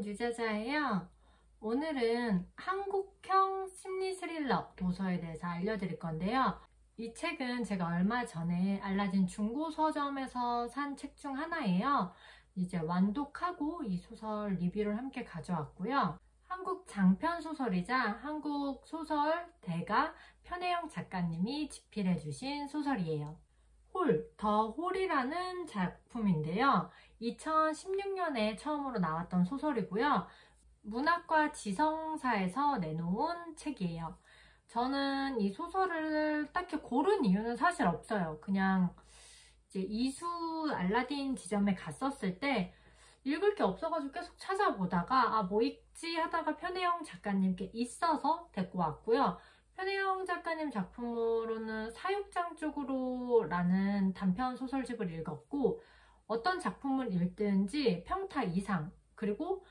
유자자예요. 오늘은 한국형 심리 스릴러 도서에 대해서 알려드릴 건데요. 이 책은 제가 얼마 전에 알라딘 중고 서점에서 산 책 중 하나예요. 이제 완독하고 이 소설 리뷰를 함께 가져왔고요. 한국 장편 소설이자 한국 소설 대가 편혜영 작가님이 집필해 주신 소설이에요. 더 홀이라는 작품인데요. 2016년에 처음으로 나왔던 소설이고요. 문학과 지성사에서 내놓은 책이에요. 저는 이 소설을 딱히 고른 이유는 사실 없어요. 그냥 이제 이수 알라딘 지점에 갔었을 때 읽을 게 없어가지고 계속 찾아보다가 뭐 읽지 하다가 편혜영 작가님께 있어서 데리고 왔고요. 편혜영 작가님 작품으로는 사육장 쪽으로 라는 단편 소설집을 읽었고, 어떤 작품을 읽든지 평타 이상, 그리고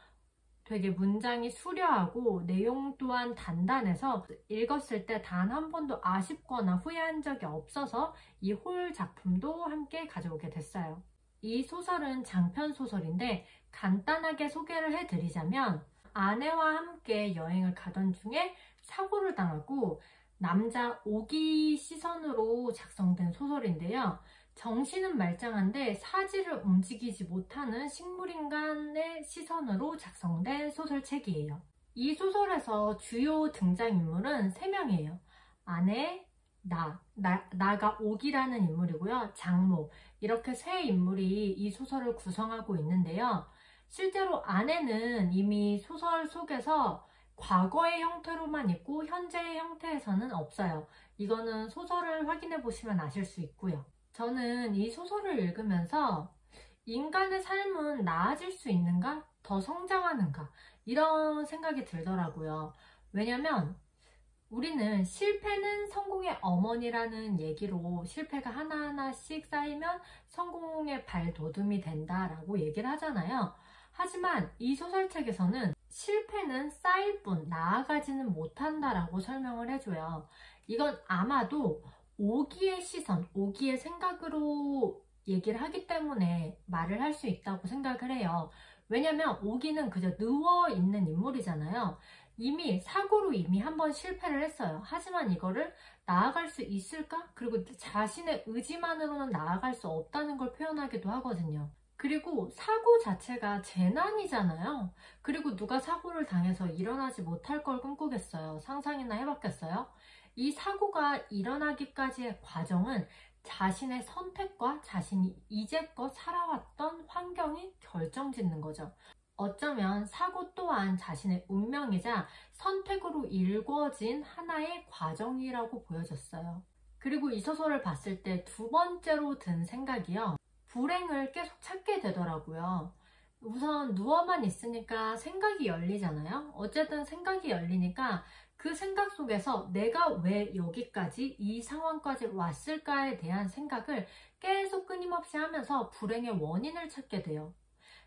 되게 문장이 수려하고 내용 또한 단단해서 읽었을 때 단 한 번도 아쉽거나 후회한 적이 없어서 이 홀 작품도 함께 가져오게 됐어요. 이 소설은 장편 소설인데 간단하게 소개를 해드리자면, 아내와 함께 여행을 가던 중에 사고를 당하고 남자 오기 시선으로 작성된 소설인데요. 정신은 말짱한데 사지를 움직이지 못하는 식물인간의 시선으로 작성된 소설책이에요. 이 소설에서 주요 등장인물은 3명이에요. 아내, 나가 오기라는 인물이고요. 장모, 이렇게 3인물이 이 소설을 구성하고 있는데요. 실제로 아내는 이미 소설 속에서 과거의 형태로만 있고 현재의 형태에서는 없어요. 이거는 소설을 확인해 보시면 아실 수 있고요. 저는 이 소설을 읽으면서 인간의 삶은 나아질 수 있는가? 더 성장하는가? 이런 생각이 들더라고요. 왜냐면 우리는 실패는 성공의 어머니라는 얘기로 실패가 하나하나씩 쌓이면 성공의 발돋움이 된다라고 얘기를 하잖아요. 하지만 이 소설책에서는 실패는 쌓일 뿐 나아가지는 못한다라고 설명을 해줘요. 이건 아마도 오기의 시선, 오기의 생각으로 얘기를 하기 때문에 말을 할 수 있다고 생각을 해요. 왜냐면 오기는 그저 누워있는 인물이잖아요. 사고로 이미 한번 실패를 했어요. 하지만 이거를 나아갈 수 있을까? 그리고 자신의 의지만으로는 나아갈 수 없다는 걸 표현하기도 하거든요. 그리고 사고 자체가 재난이잖아요. 그리고 누가 사고를 당해서 일어나지 못할 걸 꿈꾸겠어요? 상상이나 해봤겠어요? 이 사고가 일어나기까지의 과정은 자신의 선택과 자신이 이제껏 살아왔던 환경이 결정짓는 거죠. 어쩌면 사고 또한 자신의 운명이자 선택으로 일궈진 하나의 과정이라고 보여졌어요. 그리고 이 소설을 봤을 때 2번째로 든 생각이요. 불행을 계속 찾게 되더라고요. 우선 누워만 있으니까 생각이 열리잖아요. 어쨌든 생각이 열리니까 그 생각 속에서 내가 왜 여기까지 이 상황까지 왔을까에 대한 생각을 계속 끊임없이 하면서 불행의 원인을 찾게 돼요.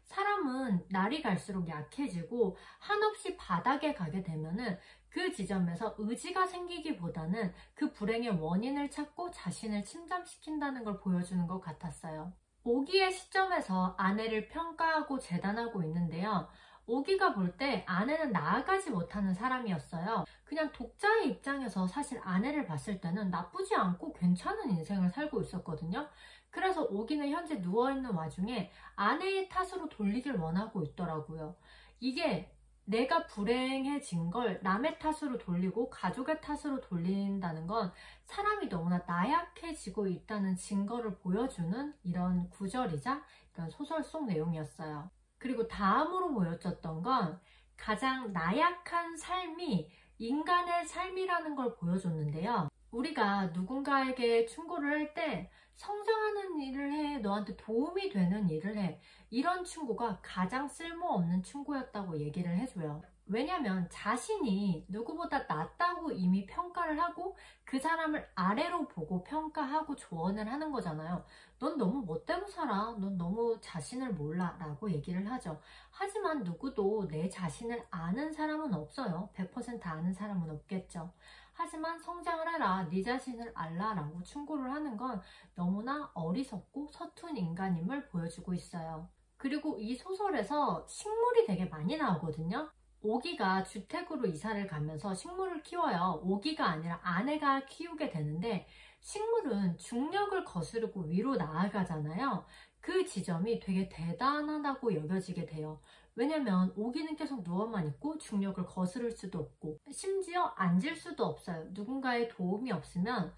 사람은 날이 갈수록 약해지고 한없이 바닥에 가게 되면은 그 지점에서 의지가 생기기보다는 그 불행의 원인을 찾고 자신을 침잠시킨다는 걸 보여주는 것 같았어요. 오기의 시점에서 아내를 평가하고 재단하고 있는데요. 오기가 볼 때 아내는 나아가지 못하는 사람이었어요. 그냥 독자의 입장에서 사실 아내를 봤을 때는 나쁘지 않고 괜찮은 인생을 살고 있었거든요. 그래서 오기는 현재 누워있는 와중에 아내의 탓으로 돌리길 원하고 있더라고요. 이게 내가 불행해진 걸 남의 탓으로 돌리고 가족의 탓으로 돌린다는 건 사람이 너무나 나약해지고 있다는 증거를 보여주는 이런 구절이자 이런 소설 속 내용이었어요. 그리고 다음으로 보여줬던 건 가장 나약한 삶이 인간의 삶이라는 걸 보여줬는데요. 우리가 누군가에게 충고를 할 때 성장하는 일을 해, 너한테 도움이 되는 일을 해, 이런 충고가 가장 쓸모없는 충고였다고 얘기를 해줘요. 왜냐면 자신이 누구보다 낫다고 이미 평가를 하고 그 사람을 아래로 보고 평가하고 조언을 하는 거잖아요. 넌 너무 멋대로 살아. 넌 너무 자신을 몰라 라고 얘기를 하죠. 하지만 누구도 내 자신을 아는 사람은 없어요. 100% 아는 사람은 없겠죠. 하지만 성장을 해라, 네 자신을 알라 라고 충고를 하는 건 너무나 어리석고 서툰 인간임을 보여주고 있어요. 그리고 이 소설에서 식물이 되게 많이 나오거든요. 오기가 주택으로 이사를 가면서 식물을 키워요. 오기가 아니라 아내가 키우게 되는데, 식물은 중력을 거스르고 위로 나아가잖아요. 그 지점이 되게 대단하다고 여겨지게 돼요. 왜냐면 오기는 계속 누워만 있고 중력을 거스를 수도 없고 심지어 앉을 수도 없어요. 누군가의 도움이 없으면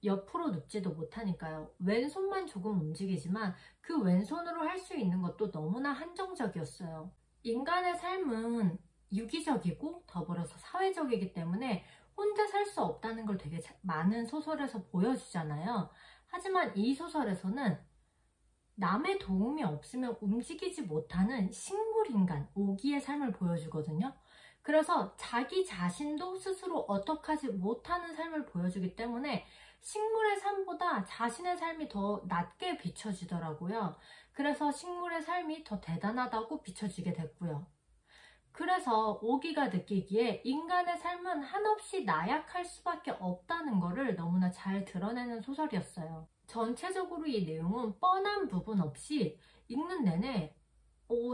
옆으로 눕지도 못하니까요. 왼손만 조금 움직이지만 그 왼손으로 할 수 있는 것도 너무나 한정적이었어요. 인간의 삶은 유기적이고 더불어서 사회적이기 때문에 혼자 살 수 없다는 걸 되게 많은 소설에서 보여주잖아요. 하지만 이 소설에서는 남의 도움이 없으면 움직이지 못하는 식물인간, 오기의 삶을 보여주거든요. 그래서 자기 자신도 스스로 어떻게 하지 못하는 삶을 보여주기 때문에 식물의 삶보다 자신의 삶이 더 낮게 비춰지더라고요. 그래서 식물의 삶이 더 대단하다고 비춰지게 됐고요. 그래서 오기가 느끼기에 인간의 삶은 한없이 나약할 수밖에 없다는 것을 너무나 잘 드러내는 소설이었어요. 전체적으로 이 내용은 뻔한 부분 없이 읽는 내내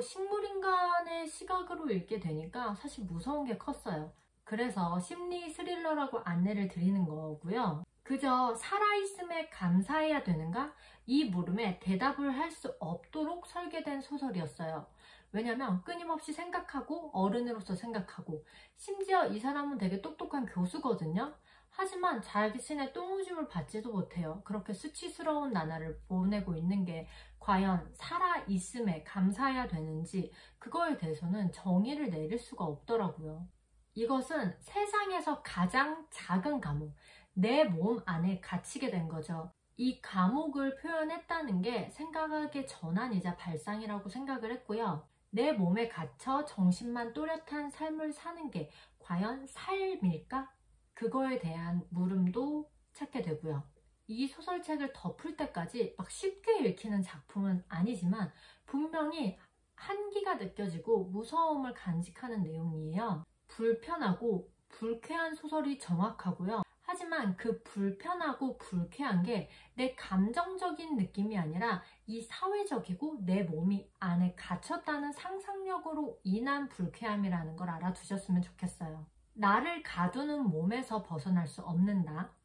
식물인간의 시각으로 읽게 되니까 사실 무서운 게 컸어요. 그래서 심리 스릴러라고 안내를 드리는 거고요. 그저 살아있음에 감사해야 되는가? 이 물음에 대답을 할 수 없도록 설계된 소설이었어요. 왜냐면 끊임없이 생각하고 어른으로서 생각하고 심지어 이 사람은 되게 똑똑한 교수거든요. 하지만 자신의 똥오줌을 받지도 못해요. 그렇게 수치스러운 나날을 보내고 있는 게 과연 살아있음에 감사해야 되는지 그거에 대해서는 정의를 내릴 수가 없더라고요. 이것은 세상에서 가장 작은 감옥, 내 몸 안에 갇히게 된 거죠. 이 감옥을 표현했다는 게 생각의 전환이자 발상이라고 생각을 했고요. 내 몸에 갇혀 정신만 또렷한 삶을 사는 게 과연 삶일까? 그거에 대한 물음도 찾게 되고요. 이 소설책을 덮을 때까지 막 쉽게 읽히는 작품은 아니지만 분명히 한기가 느껴지고 무서움을 간직하는 내용이에요. 불편하고 불쾌한 소설이 정확하고요. 하지만 그 불편하고 불쾌한 게 내 감정적인 느낌이 아니라 이 사회적이고 내 몸이 안에 갇혔다는 상상력으로 인한 불쾌함이라는 걸 알아두셨으면 좋겠어요. 나를 가두는 몸에서 벗어날 수 없는 나,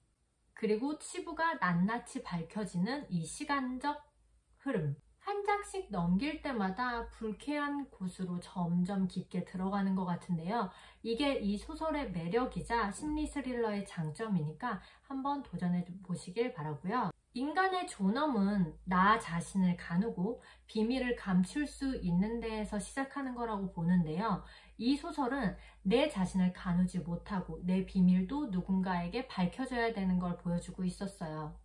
그리고 치부가 낱낱이 밝혀지는 이 시간적 흐름. 한 장씩 넘길 때마다 불쾌한 곳으로 점점 깊게 들어가는 것 같은데요. 이게 이 소설의 매력이자 심리 스릴러의 장점이니까 한번 도전해 보시길 바라고요. 인간의 존엄은 나 자신을 가누고 비밀을 감출 수 있는 데에서 시작하는 거라고 보는데요. 이 소설은 내 자신을 가누지 못하고 내 비밀도 누군가에게 밝혀져야 되는 걸 보여주고 있었어요.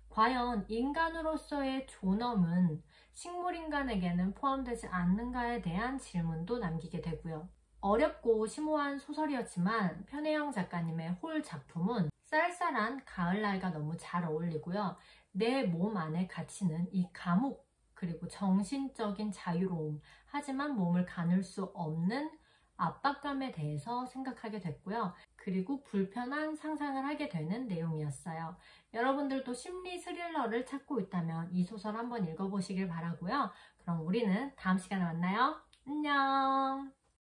과연 인간으로서의 존엄은 식물인간에게는 포함되지 않는가에 대한 질문도 남기게 되고요. 어렵고 심오한 소설이었지만 편혜영 작가님의 홀 작품은 쌀쌀한 가을날과 너무 잘 어울리고요. 내 몸 안에 갇히는 이 감옥, 그리고 정신적인 자유로움, 하지만 몸을 가눌 수 없는 압박감에 대해서 생각하게 됐고요. 그리고 불편한 상상을 하게 되는 내용이었어요. 여러분들도 심리 스릴러를 찾고 있다면 이 소설 한번 읽어보시길 바라고요. 그럼 우리는 다음 시간에 만나요. 안녕!